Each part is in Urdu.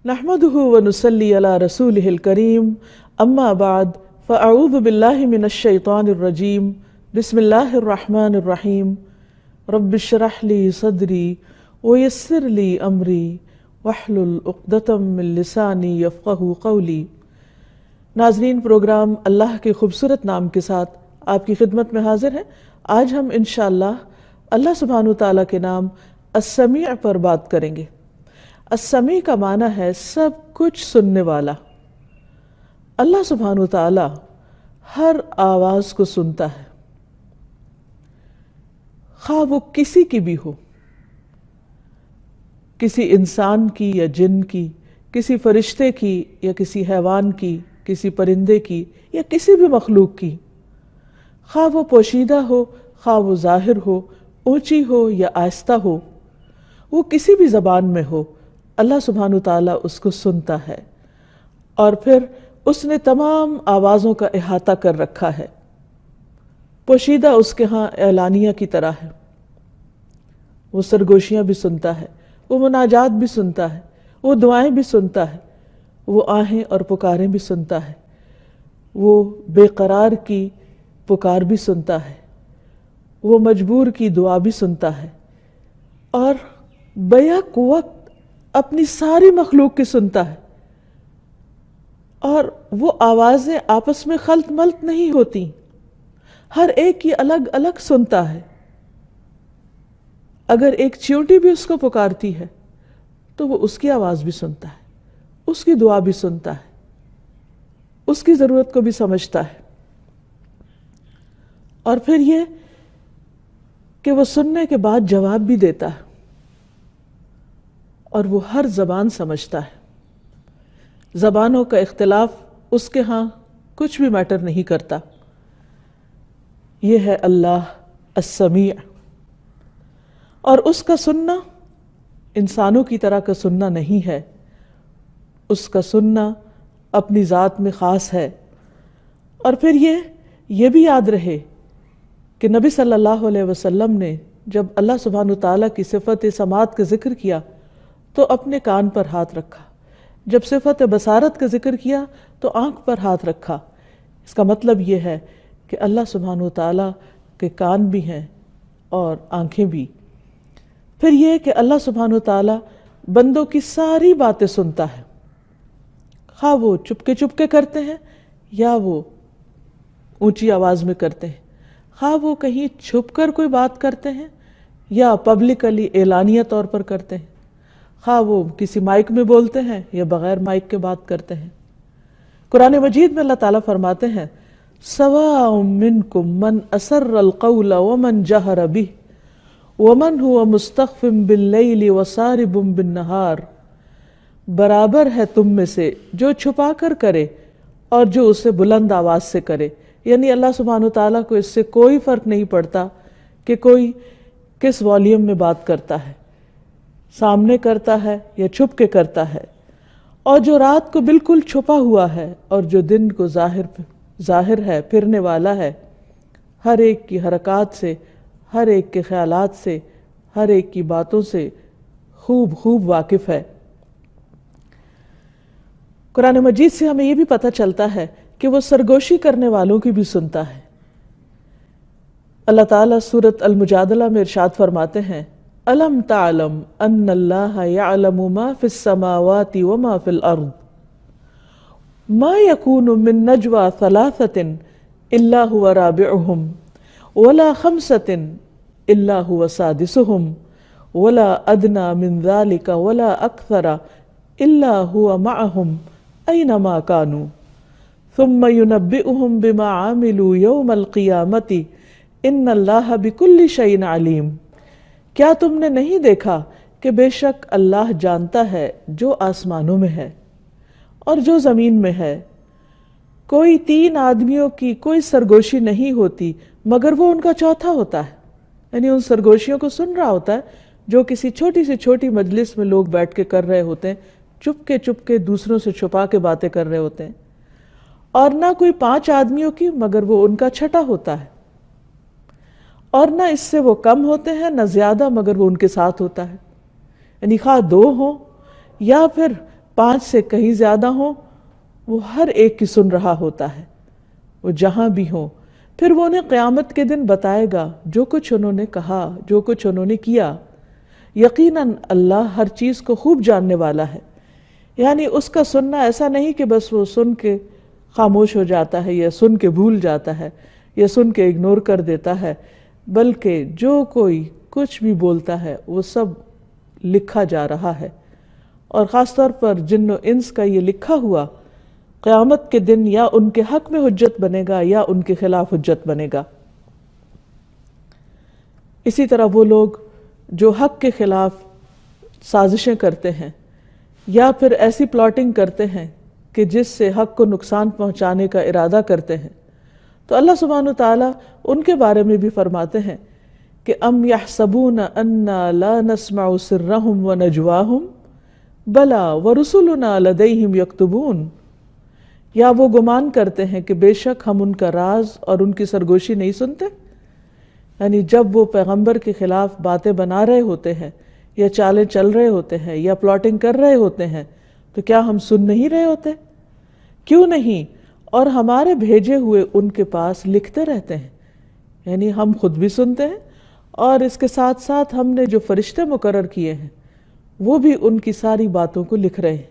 نحمده ونصلي على رسوله الكريم اما بعد فاعوذ بالله من الشيطان الرجيم بسم الله الرحمن الرحيم رب اشرح لي صدري ويسر لي امري واحلل عقدة من لساني يفقهوا قولي۔ ناظرین، پروگرام اللہ کے خوبصورت نام کے ساتھ آپ کی خدمت میں حاضر ہیں۔ آج ہم انشاءاللہ اللہ سبحانہ تعالیٰ کے نام السمیع پر بات کریں گے۔ السمیع کا معنی ہے سب کچھ سننے والا۔ اللہ سبحانہ تعالیٰ ہر آواز کو سنتا ہے، خواہ وہ کسی کی بھی ہو، کسی انسان کی یا جن کی، کسی فرشتے کی یا کسی حیوان کی، کسی پرندے کی یا کسی بھی مخلوق کی، خواہ وہ پوشیدہ ہو خواہ وہ ظاہر ہو، اونچی ہو یا آہستہ ہو، وہ کسی بھی زبان میں ہو، اللہ سبحانہ تعالیٰ اس کو سنتا ہے۔ اور پھر اس نے تمام آوازوں کا احاطہ کر رکھا ہے۔ پوشیدہ اس کے ہاں اعلانیہ کی طرح ہے، وہ سرگوشیاں بھی سنتا ہے، وہ مناجات بھی سنتا ہے، وہ دعائیں بھی سنتا ہے، وہ آہیں اور پکاریں بھی سنتا ہے، وہ بے قرار کی پکار بھی سنتا ہے، وہ مجبور کی دعا بھی سنتا ہے، اور بیک وقت اپنی ساری مخلوق کی سنتا ہے۔ اور وہ آوازیں آپس میں خلط ملط نہیں ہوتی، ہر ایک کی الگ الگ سنتا ہے۔ اگر ایک چیونٹی بھی اس کو پکارتی ہے تو وہ اس کی آواز بھی سنتا ہے، اس کی دعا بھی سنتا ہے، اس کی ضرورت کو بھی سمجھتا ہے۔ اور پھر یہ کہ وہ سننے کے بعد جواب بھی دیتا ہے، اور وہ ہر زبان سمجھتا ہے۔ زبانوں کا اختلاف اس کے ہاں کچھ بھی میٹر نہیں کرتا۔ یہ ہے اللہ السمیع۔ اور اس کا سننا انسانوں کی طرح کا سننا نہیں ہے، اس کا سننا اپنی ذات میں خاص ہے۔ اور پھر یہ بھی یاد رہے کہ نبی صلی اللہ علیہ وسلم نے جب اللہ سبحانہ تعالیٰ کی صفت سماعت کا ذکر کیا تو اپنے کان پر ہاتھ رکھا، جب صفت بصارت کا ذکر کیا تو آنکھ پر ہاتھ رکھا۔ اس کا مطلب یہ ہے کہ اللہ سبحانہ تعالیٰ کے کان بھی ہیں اور آنکھیں بھی۔ پھر یہ کہ اللہ سبحانہ تعالیٰ بندوں کی ساری باتیں سنتا ہے، خواہ وہ چپکے چپکے کرتے ہیں یا وہ اونچی آواز میں کرتے ہیں، خواہ وہ کہیں چھپ کر کوئی بات کرتے ہیں یا پبلکلی اعلانیہ طور پر کرتے ہیں، خواہ وہ کسی مائک میں بولتے ہیں یا بغیر مائک کے بات کرتے ہیں۔ قرآن مجید میں اللہ تعالیٰ فرماتے ہیں سواء منکم من اسر القول ومن جہر بہ ومن هو مستخف باللیل وسارب بالنہار۔ برابر ہے تم میں سے جو چھپا کر کرے اور جو اسے بلند آواز سے کرے، یعنی اللہ سبحانہ تعالیٰ کو اس سے کوئی فرق نہیں پڑتا کہ کوئی کس والیوم میں بات کرتا ہے، سامنے کرتا ہے یا چھپ کے کرتا ہے، اور جو رات کو بالکل چھپا ہوا ہے اور جو دن کو ظاہر ہے، پھرنے والا ہے، ہر ایک کی حرکات سے، ہر ایک کے خیالات سے، ہر ایک کی باتوں سے خوب واقف ہے۔ قرآن مجید سے ہمیں یہ بھی پتہ چلتا ہے کہ وہ سرگوشی کرنے والوں کی بھی سنتا ہے۔ اللہ تعالیٰ سورۃ المجادلہ میں ارشاد فرماتے ہیں الم تعلم ان اللہ یعلم ما فی السماوات وما فی الارض ما یکون من نجوى ثلاثۃ الا هو رابعهم ولا خمسۃ الا هو سادسهم ولا ادنى من ذلك ولا اکثر الا هو معهم اینما كانوا ثم ينبئهم بما عملوا یوم القیامۃ ان اللہ بکل شیء علیم۔ کیا تم نے نہیں دیکھا کہ بے شک اللہ جانتا ہے جو آسمانوں میں ہے اور جو زمین میں ہے؟ کوئی تین آدمیوں کی کوئی سرگوشی نہیں ہوتی مگر وہ ان کا چوتھا ہوتا ہے، یعنی ان سرگوشیوں کو سن رہا ہوتا ہے جو کسی چھوٹی سے چھوٹی مجلس میں لوگ بیٹھ کے کر رہے ہوتے ہیں، چپ کے دوسروں سے چھپا کے باتیں کر رہے ہوتے ہیں، اور نہ کوئی 5 آدمیوں کی مگر وہ ان کا چھٹا ہوتا ہے، اور نہ اس سے وہ کم ہوتے ہیں نہ زیادہ مگر وہ ان کے ساتھ ہوتا ہے، یعنی خواہ 2 ہوں یا پھر 5 سے کہیں زیادہ ہوں، وہ ہر ایک کی سن رہا ہوتا ہے، وہ جہاں بھی ہوں۔ پھر وہ انہیں قیامت کے دن بتائے گا جو کچھ انہوں نے کہا، جو کچھ انہوں نے کیا۔ یقیناً اللہ ہر چیز کو خوب جاننے والا ہے۔ یعنی اس کا سننا ایسا نہیں کہ بس وہ سن کے خاموش ہو جاتا ہے، یا سن کے بھول جاتا ہے، یا سن کے اگنور کر دیتا ہے، بلکہ جو کوئی کچھ بھی بولتا ہے وہ سب لکھا جا رہا ہے۔ اور خاص طور پر جن و انس کا یہ لکھا ہوا قیامت کے دن یا ان کے حق میں حجت بنے گا یا ان کے خلاف حجت بنے گا۔ اسی طرح وہ لوگ جو حق کے خلاف سازشیں کرتے ہیں یا پھر ایسی پلاٹنگ کرتے ہیں کہ جس سے حق کو نقصان پہنچانے کا ارادہ کرتے ہیں، تو اللہ سبحانہ وتعالیٰ ان کے بارے میں بھی فرماتے ہیں کہ ام یحسبون انا لا نسمع سرهم ونجواهم بلا ورسلنا لدیہم یکتبون، یا وہ گمان کرتے ہیں کہ بے شک ہم ان کا راز اور ان کی سرگوشی نہیں سنتے؟ یعنی جب وہ پیغمبر کے خلاف باتیں بنا رہے ہوتے ہیں یا چالیں چل رہے ہوتے ہیں یا پلاٹنگ کر رہے ہوتے ہیں تو کیا ہم سن نہیں رہے ہوتے؟ کیوں نہیں؟ اور ہمارے بھیجے ہوئے ان کے پاس لکھتے رہتے ہیں، یعنی ہم خود بھی سنتے ہیں اور اس کے ساتھ ساتھ ہم نے جو فرشتے مقرر کیے ہیں وہ بھی ان کی ساری باتوں کو لکھ رہے ہیں۔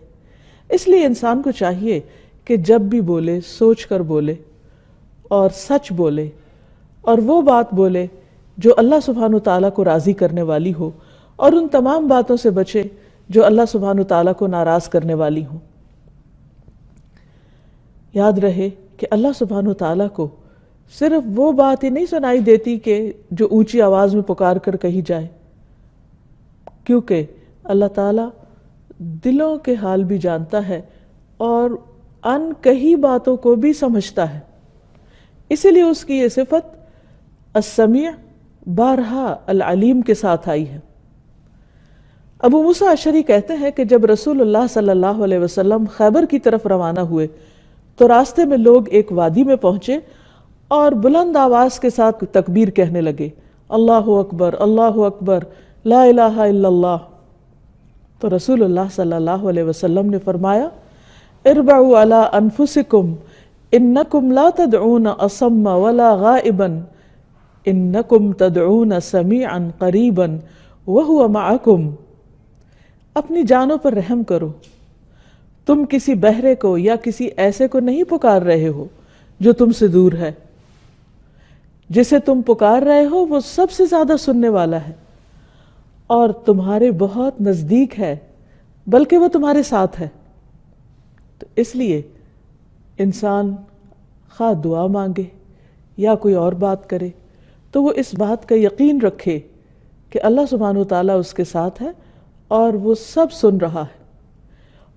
اس لیے انسان کو چاہیے کہ جب بھی بولے سوچ کر بولے اور سچ بولے، اور وہ بات بولے جو اللہ سبحانہ تعالیٰ کو راضی کرنے والی ہو، اور ان تمام باتوں سے بچے جو اللہ سبحانہ تعالیٰ کو ناراض کرنے والی ہوں۔ یاد رہے کہ اللہ سبحانہ تعالیٰ کو صرف وہ بات ہی نہیں سنائی دیتی کہ جو اونچی آواز میں پکار کر کہی جائے، کیونکہ اللہ تعالیٰ دلوں کے حال بھی جانتا ہے اور ان کہی باتوں کو بھی سمجھتا ہے۔ اسی لیے اس کی یہ صفت السمیع بارہا العلیم کے ساتھ آئی ہے۔ ابو موسیٰ اشعری کہتے ہیں کہ جب رسول اللہ صلی اللہ علیہ وسلم خیبر کی طرف روانہ ہوئے تو راستے میں لوگ ایک وادی میں پہنچے اور بلند آواز کے ساتھ تکبیر کہنے لگے، اللہ اکبر لا الہ الا اللہ۔ تو رسول اللہ صلی اللہ علیہ وسلم نے فرمایا، اربعوا علی انفسکم انکم لا تدعون اصم ولا غائبا انکم تدعون سمیعا قریبا وہو معکم۔ اپنی جانوں پر رحم کرو، تم کسی بہرے کو یا کسی ایسے کو نہیں پکار رہے ہو جو تم سے دور ہے، جسے تم پکار رہے ہو وہ سب سے زیادہ سننے والا ہے اور تمہارے بہت نزدیک ہے، بلکہ وہ تمہارے ساتھ ہے۔ تو اس لیے انسان خواہ دعا مانگے یا کوئی اور بات کرے تو وہ اس بات کا یقین رکھے کہ اللہ سبحانہ وتعالیٰ اس کے ساتھ ہے اور وہ سب سن رہا ہے۔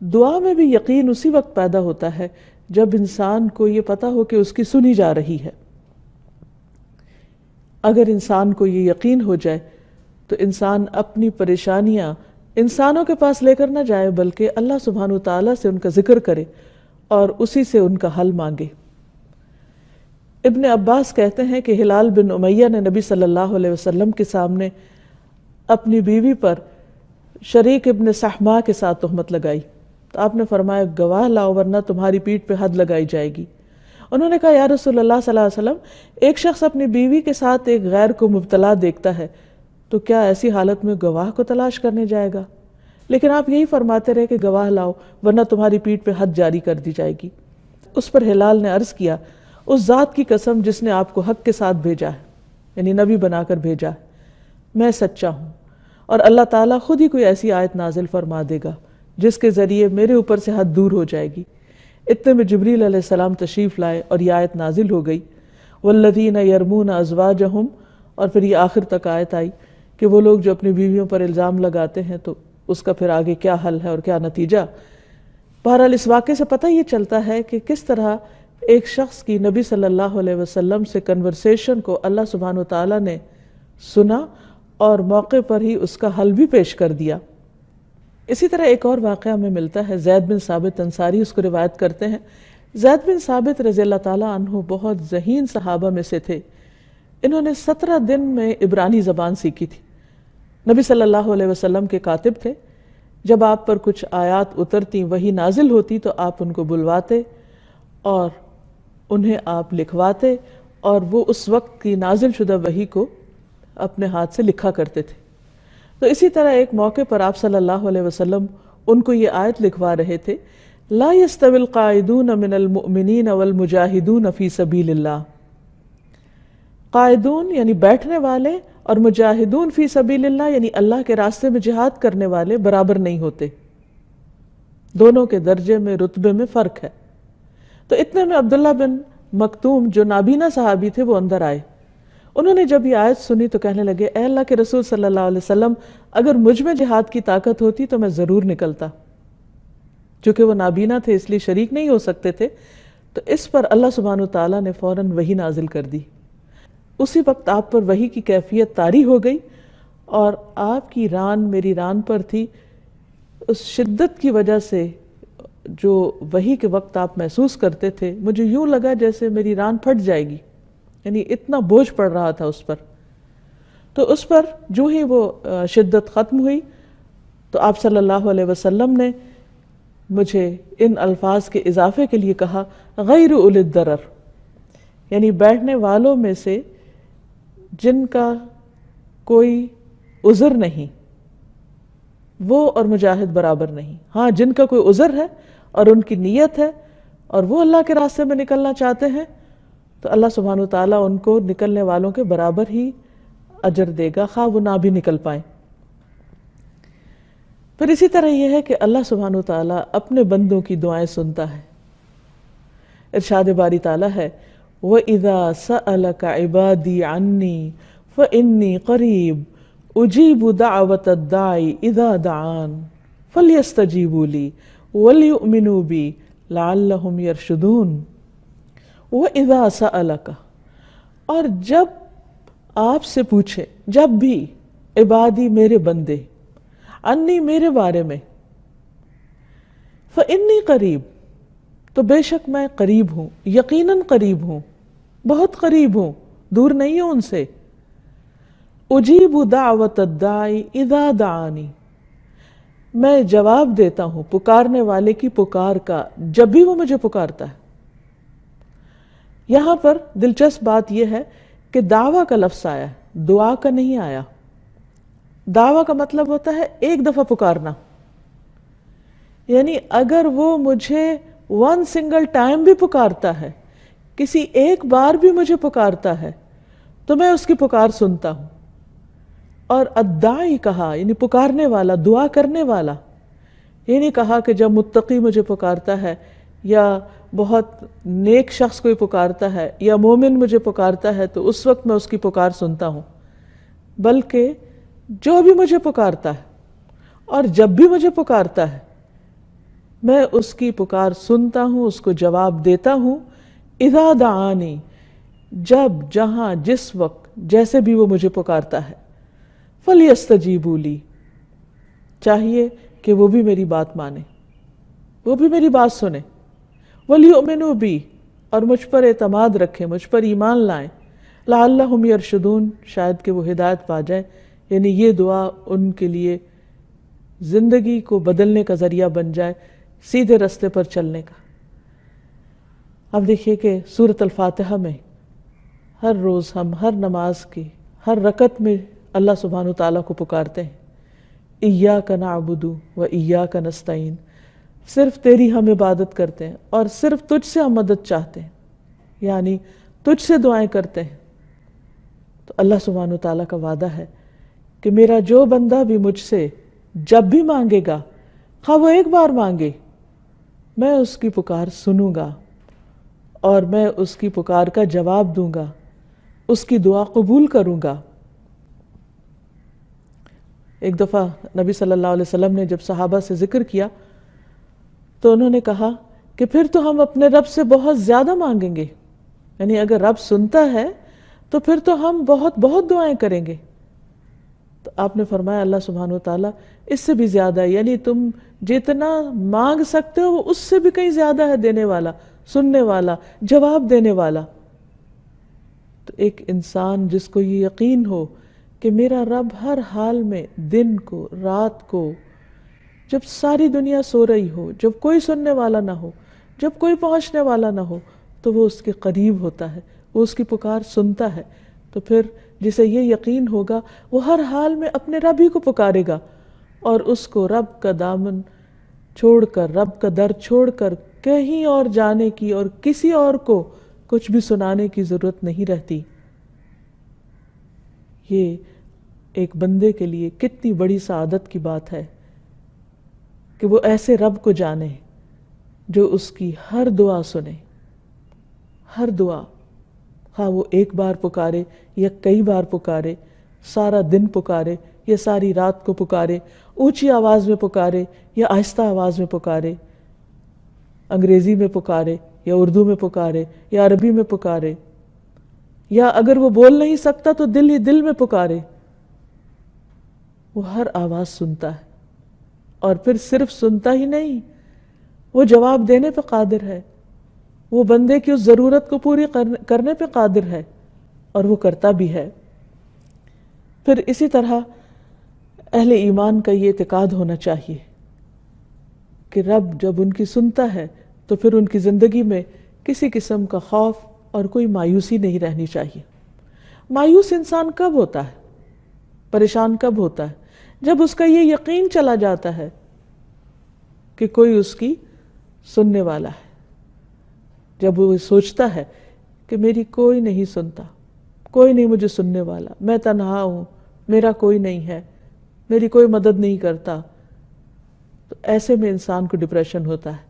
دعا میں بھی یقین اسی وقت پیدا ہوتا ہے جب انسان کو یہ پتا ہو کہ اس کی سنی جا رہی ہے۔ اگر انسان کو یہ یقین ہو جائے تو انسان اپنی پریشانیاں انسانوں کے پاس لے کر نہ جائے، بلکہ اللہ سبحانہ وتعالیٰ سے ان کا ذکر کرے اور اسی سے ان کا حل مانگے۔ ابن عباس کہتے ہیں کہ ہلال بن امیہ نے نبی صلی اللہ علیہ وسلم کے سامنے اپنی بیوی پر شریک ابن سحما کے ساتھ تہمت لگائی تو آپ نے فرمایا، گواہ لاؤ ورنہ تمہاری پیٹھ پہ حد لگائی جائے گی۔ انہوں نے کہا، یا رسول اللہ صلی اللہ علیہ وسلم، ایک شخص اپنی بیوی کے ساتھ ایک غیر کو مبتلا دیکھتا ہے تو کیا ایسی حالت میں گواہ کو تلاش کرنے جائے گا؟ لیکن آپ یہی فرماتے رہے کہ گواہ لاؤ ورنہ تمہاری پیٹھ پہ حد جاری کر دی جائے گی۔ اس پر ہلال نے عرض کیا، اس ذات کی قسم جس نے آپ کو حق کے ساتھ بھیجا ہے، یعنی نبی بنا کر بھیجا ہے، میں سچا ہوں، اور اللہ تعالیٰ خود ہی کوئی ایسی آیت نازل فرما دے گا جس کے ذریعے میرے اوپر سے حد دور ہو جائے گی۔ اتنے میں جبریل علیہ السلام تشریف لائے اور یہ آیت نازل ہو گئی، والذین یرمون ازواجہم، اور پھر یہ آخر تک آیت آئی کہ وہ لوگ جو اپنی بیویوں پر الزام لگاتے ہیں تو اس کا پھر آگے کیا حل ہے اور کیا نتیجہ۔ بہرحال اس واقعے سے پتہ یہ چلتا ہے کہ کس طرح ایک شخص کی نبی صلی اللہ علیہ وسلم سے کنورسیشن کو اللہ سبحانہ وتعالیٰ نے سنا اور موقع پر ہی اس کا حل بھی پیش کر دیا۔ اسی طرح ایک اور واقعہ ہمیں ملتا ہے، زید بن ثابت انصاری اس کو روایت کرتے ہیں۔ زید بن ثابت رضی اللہ تعالیٰ عنہ بہت ذہین صحابہ میں سے تھے۔ انہوں نے 17 دن میں عبرانی زبان سیکھی تھی۔ نبی صلی اللہ علیہ وسلم کے کاتب تھے، جب آپ پر کچھ آیات اترتی، وحی نازل ہوتی، تو آپ ان کو بلواتے اور انہیں آپ لکھواتے، اور وہ اس وقت کی نازل شدہ وحی کو اپنے ہاتھ سے لکھا کرتے تھے۔ تو اسی طرح ایک موقع پر آپ صلی اللہ علیہ وسلم ان کو یہ آیت لکھوا رہے تھے، لا يستوی القاعدون من المؤمنین والمجاہدون فی سبیل اللہ۔ قائدون یعنی بیٹھنے والے، اور مجاہدون فی سبیل اللہ یعنی اللہ کے راستے میں جہاد کرنے والے برابر نہیں ہوتے، دونوں کے درجے میں، رتبے میں فرق ہے۔ تو اتنے میں عبداللہ بن مکتوم جو نابینا صحابی تھے وہ اندر آئے۔ انہوں نے جب یہ آیت سنی تو کہنے لگے، اے اللہ کے رسول صلی اللہ علیہ وسلم، اگر مجھ میں جہاد کی طاقت ہوتی تو میں ضرور نکلتا۔ چونکہ وہ نابینا تھے اس لیے شریک نہیں ہو سکتے تھے، تو اس پر اللہ سبحانہ وتعالیٰ نے فوراً وحی نازل کر دی۔ اسی وقت آپ پر وحی کی کیفیت طاری ہو گئی، اور آپ کی ران میری ران پر تھی۔ اس شدت کی وجہ سے جو وحی کے وقت آپ محسوس کرتے تھے، مجھے یوں لگا جیسے میری ران پھٹ جائے گی، یعنی اتنا بوجھ پڑ رہا تھا اس پر۔ تو اس پر جو ہی وہ شدت ختم ہوئی تو آپ صلی اللہ علیہ وسلم نے مجھے ان الفاظ کے اضافے کے لیے کہا، غیر اولی الضرر، یعنی بیٹھنے والوں میں سے جن کا کوئی عذر نہیں، وہ اور مجاہد برابر نہیں۔ ہاں، جن کا کوئی عذر ہے اور ان کی نیت ہے اور وہ اللہ کے راستے میں نکلنا چاہتے ہیں، تو اللہ سبحانہ وتعالیٰ ان کو نکلنے والوں کے برابر ہی اجر دے گا، خواہ وہ نہ بھی نکل پائیں۔ پھر اسی طرح یہ ہے کہ اللہ سبحانہ وتعالیٰ اپنے بندوں کی دعائیں سنتا ہے۔ ارشاد باری تعالیٰ ہے، وَإِذَا سَأَلَكَ عِبَادِي عَنِّي فَإِنِّي قَرِيبٌ أُجِيبُ دَعْوَةَ الدَّاعِ إِذَا دَعَانِ فَلْيَسْتَجِيبُوا لِي وَلْيُؤْمِنُوا بِي لَعَلَّهُمْ يَرْشُدُونَ۔ وَإِذَا سَأَلَكَ، اور جب آپ سے پوچھے، جب بھی، عبادی میرے بندے، انی میرے بارے میں، فَإِنِّي قریب، تو بے شک میں قریب ہوں، یقیناً قریب ہوں، بہت قریب ہوں، دور نہیں ہوں ان سے۔ اجیب دعوت الداعی اذا دعانی، میں جواب دیتا ہوں پکارنے والے کی پکار کا جب بھی وہ مجھے پکارتا ہے۔ یہاں پر دلچسپ بات یہ ہے کہ دعویٰ کا لفظ آیا ہے، دعا کا نہیں آیا۔ دعویٰ کا مطلب ہوتا ہے ایک دفعہ پکارنا، یعنی اگر وہ مجھے ون سنگل ٹائم بھی پکارتا ہے، کسی ایک بار بھی مجھے پکارتا ہے، تو میں اس کی پکار سنتا ہوں۔ اور الداعی کہا یعنی پکارنے والا، دعا کرنے والا۔ یہ نہیں کہا کہ جب متقی مجھے پکارتا ہے، یا بہت نیک شخص کوئی پکارتا ہے، یا مومن مجھے پکارتا ہے تو اس وقت میں اس کی پکار سنتا ہوں، بلکہ جو بھی مجھے پکارتا ہے اور جب بھی مجھے پکارتا ہے، میں اس کی پکار سنتا ہوں، اس کو جواب دیتا ہوں۔ اذا دعانی، جب، جہاں، جس وقت، جیسے بھی وہ مجھے پکارتا ہے۔ فَلْيَسْتَجِيبُوا لِي، چاہیے کہ وہ بھی میری بات مانے، وہ بھی میری بات سنیں۔ وَلْيُؤْمِنُوا بِي، اور مجھ پر اعتماد رکھیں، مجھ پر ایمان لائیں۔ لَعَلَّهُمْ يَرْشُدُونَ، شاید کہ وہ ہدایت پا جائیں، یعنی یہ دعا ان کے لیے زندگی کو بدلنے کا ذریعہ بن جائے، سیدھے رستے پر چلنے کا۔ اب دیکھیے کہ سورۃ الفاتحہ میں ہر روز ہم ہر نماز کی ہر رکعت میں اللہ سبحانہ وتعالیٰ کو پکارتے ہیں، ایاک نعبد و ایاک نستعین، صرف تیری ہم عبادت کرتے ہیں اور صرف تجھ سے ہم مدد چاہتے ہیں، یعنی تجھ سے دعائیں کرتے ہیں۔ تو اللہ سبحانہ وتعالیٰ کا وعدہ ہے کہ میرا جو بندہ بھی مجھ سے جب بھی مانگے گا، خواہ وہ ایک بار مانگے، میں اس کی پکار سنوں گا اور میں اس کی پکار کا جواب دوں گا، اس کی دعا قبول کروں گا۔ ایک دفعہ نبی صلی اللہ علیہ وسلم نے جب صحابہ سے ذکر کیا تو انہوں نے کہا کہ پھر تو ہم اپنے رب سے بہت زیادہ مانگیں گے، یعنی اگر رب سنتا ہے تو پھر تو ہم بہت بہت دعائیں کریں گے۔ تو آپ نے فرمایا اللہ سبحانہ وتعالیٰ اس سے بھی زیادہ ہے، یعنی تم جتنا مانگ سکتے ہو وہ اس سے بھی کہیں زیادہ ہے دینے والا، سننے والا، جواب دینے والا۔ تو ایک انسان جس کو یہ یقین ہو کہ میرا رب ہر حال میں، دن کو، رات کو، جب ساری دنیا سو رہی ہو، جب کوئی سننے والا نہ ہو، جب کوئی پہنچنے والا نہ ہو، تو وہ اس کے قریب ہوتا ہے، وہ اس کی پکار سنتا ہے. تو پھر جسے یہ یقین ہوگا وہ ہر حال میں اپنے رب ہی کو پکارے گا، اور اس کو رب کا دامن چھوڑ کر، رب کا در چھوڑ کر کہیں اور جانے کی اور کسی اور کو کچھ بھی سنانے کی ضرورت نہیں رہتی. یہ ایک بندے کے لیے کتنی بڑی سعادت کی بات ہے کہ وہ ایسے رب کو جانے جو اس کی ہر دعا سنے، ہر دعا، خواہ وہ ایک بار پکارے یا کئی بار پکارے، سارا دن پکارے یا ساری رات کو پکارے، اونچی آواز میں پکارے یا آہستہ آواز میں پکارے، انگریزی میں پکارے یا اردو میں پکارے یا عربی میں پکارے، یا اگر وہ بول نہیں سکتا تو دل ہی دل میں پکارے، وہ ہر آواز سنتا ہے. اور پھر صرف سنتا ہی نہیں، وہ جواب دینے پہ قادر ہے، وہ بندے کی اس ضرورت کو پوری کرنے پہ قادر ہے، اور وہ کرتا بھی ہے. پھر اسی طرح اہل ایمان کا یہ اعتقاد ہونا چاہیے کہ رب جب ان کی سنتا ہے تو پھر ان کی زندگی میں کسی قسم کا خوف اور کوئی مایوسی نہیں رہنی چاہیے. مایوس انسان کب ہوتا ہے، پریشان کب ہوتا ہے؟ جب اس کا یہ یقین چلا جاتا ہے کہ کوئی اس کی سننے والا ہے، جب وہ سوچتا ہے کہ میری کوئی نہیں سنتا، کوئی نہیں مجھے سننے والا، میں تنہا ہوں، میرا کوئی نہیں ہے، میری کوئی مدد نہیں کرتا، تو ایسے میں انسان کو ڈپریشن ہوتا ہے.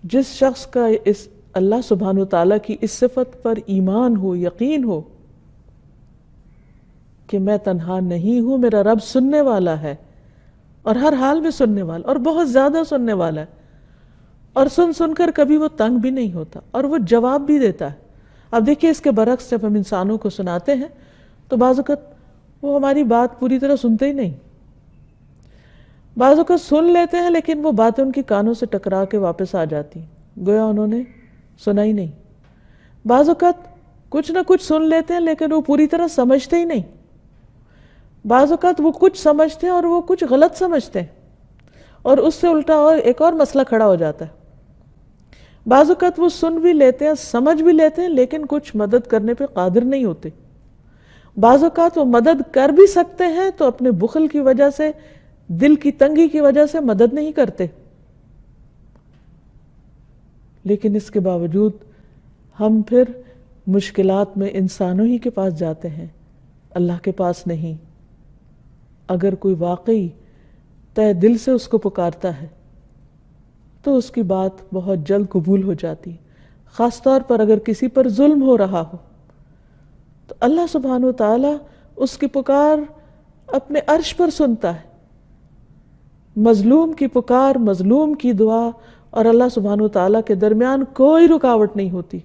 جس شخص کا اس اللہ سبحانہ وتعالیٰ کی اس صفت پر ایمان ہو، یقین ہو کہ میں تنہا نہیں ہوں، میرا رب سننے والا ہے، اور ہر حال میں سننے والا، اور بہت زیادہ سننے والا ہے، اور سن سن کر کبھی وہ تنگ بھی نہیں ہوتا، اور وہ جواب بھی دیتا ہے. اب دیکھیے اس کے برعکس جب ہم انسانوں کو سناتے ہیں تو بعض اوقات وہ ہماری بات پوری طرح سنتے ہی نہیں، بعض اوقات سن لیتے ہیں لیکن وہ باتیں ان کی کانوں سے ٹکرا کے واپس آ جاتی گویا انہوں نے سنا ہی نہیں. بعض اوقات کچھ نہ کچھ سن لیتے ہیں لیکن وہ پوری طرح سمجھتے ہی نہیں. بعض اوقات وہ کچھ سمجھتے ہیں اور وہ کچھ غلط سمجھتے ہیں، اور اس سے الٹا اور ایک اور مسئلہ کھڑا ہو جاتا ہے. بعض اوقات وہ سن بھی لیتے ہیں، سمجھ بھی لیتے ہیں، لیکن کچھ مدد کرنے پہ قادر نہیں ہوتے. بعض اوقات وہ مدد کر بھی سکتے ہیں تو اپنے بخل کی وجہ سے، دل کی تنگی کی وجہ سے مدد نہیں کرتے. لیکن اس کے باوجود ہم پھر مشکلات میں انسانوں ہی کے پاس جاتے ہیں، اللہ کے پاس نہیں. اگر کوئی واقعی تہ دل سے اس کو پکارتا ہے تو اس کی بات بہت جلد قبول ہو جاتی. خاص طور پر اگر کسی پر ظلم ہو رہا ہو تو اللہ سبحانہ و تعالیٰ اس کی پکار اپنے عرش پر سنتا ہے. مظلوم کی پکار، مظلوم کی دعا اور اللہ سبحانہ و تعالیٰ کے درمیان کوئی رکاوٹ نہیں ہوتی،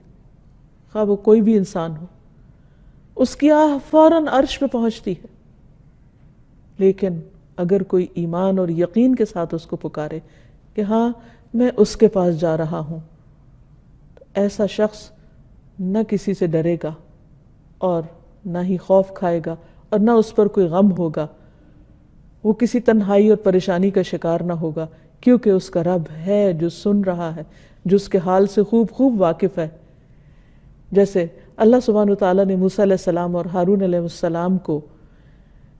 خواہ وہ کوئی بھی انسان ہو. اس کی آہ فوراً عرش پہ پہنچتی ہے. لیکن اگر کوئی ایمان اور یقین کے ساتھ اس کو پکارے کہ ہاں میں اس کے پاس جا رہا ہوں، تو ایسا شخص نہ کسی سے ڈرے گا اور نہ ہی خوف کھائے گا اور نہ اس پر کوئی غم ہوگا. وہ کسی تنہائی اور پریشانی کا شکار نہ ہوگا، کیونکہ اس کا رب ہے جو سن رہا ہے، جو اس کے حال سے خوب واقف ہے. جیسے اللہ سبحانہ وتعالیٰ نے موسیٰ علیہ السلام اور ہارون علیہ السلام کو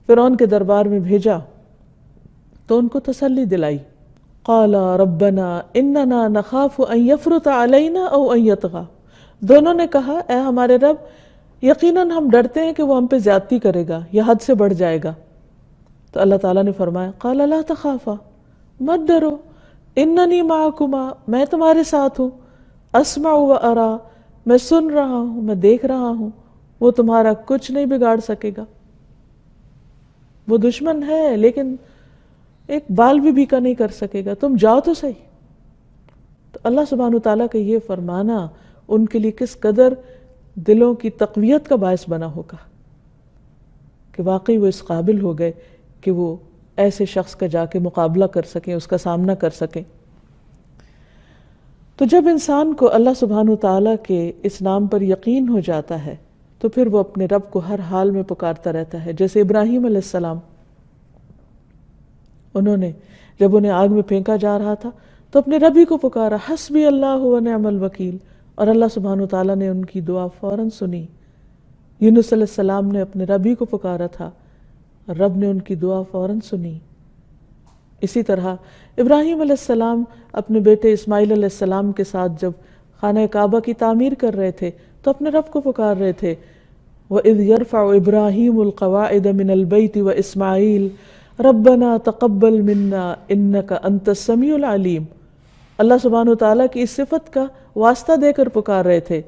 فرعون کے دربار میں بھیجا تو ان کو تسلی دلائی. قال ربنا اننا نخاف ان يفرط علينا او ان يطغى. دونوں نے کہا اے ہمارے رب یقیناً ہم ڈرتے ہیں کہ وہ ہم پہ زیادتی کرے گا یا حد سے بڑھ جائے گا. تو اللہ تعالیٰ نے فرمایا قال لا تخافا، مت ڈرو، اننی معکما، میں تمہارے ساتھ ہوں، اسمع و ارا، میں سن رہا ہوں، میں دیکھ رہا ہوں، وہ تمہارا کچھ نہیں بگاڑ سکے گا. وہ دشمن ہے لیکن ایک بال بھی بیکا نہیں کر سکے گا، تم جاؤ تو صحیح. تو اللہ سبحانہ تعالیٰ کا یہ فرمانا ان کے لیے کس قدر دلوں کی تقویت کا باعث بنا ہوگا کہ واقعی وہ اس قابل ہو گئے کہ وہ ایسے شخص کا جا کے مقابلہ کر سکیں، اس کا سامنا کر سکیں. تو جب انسان کو اللہ سبحانہ تعالیٰ کے اس نام پر یقین ہو جاتا ہے تو پھر وہ اپنے رب کو ہر حال میں پکارتا رہتا ہے. جیسے ابراہیم علیہ السلام، انہوں نے جب انہیں آگ میں پھینکا جا رہا تھا تو اپنے رب ہی کو پکارا، حسبی اللہ و نعم الوکیل، اور اللہ سبحانہ و تعالیٰ نے ان کی دعا فوراً سنی۔ یونس علیہ السلام نے اپنے رب ہی کو پکارا تھا اور رب نے ان کی دعا فوراً سنی۔ اسی طرح ابراہیم علیہ السلام اپنے بیٹے اسماعیل علیہ السلام کے ساتھ جب خانہ کعبہ کی تعمیر کر رہے تھے تو اپنے رب کو پکار رہے تھے، وَإِذْ يَرْفَعُ إِبْرَاهِيمُ الْقَوَاعِدَ مِنَ الْبَيْتِ وَإِسْمَاعِيلُ رَبَّنَا تَقَبَّلْ مِنَّا إِنَّكَ أَنْتَ السَّمِيعُ الْعَلِيمُ۔ اللہ سبحانہ وتعالیٰ کی اس صفت کا واسطہ دے کر پکار رہے تھے،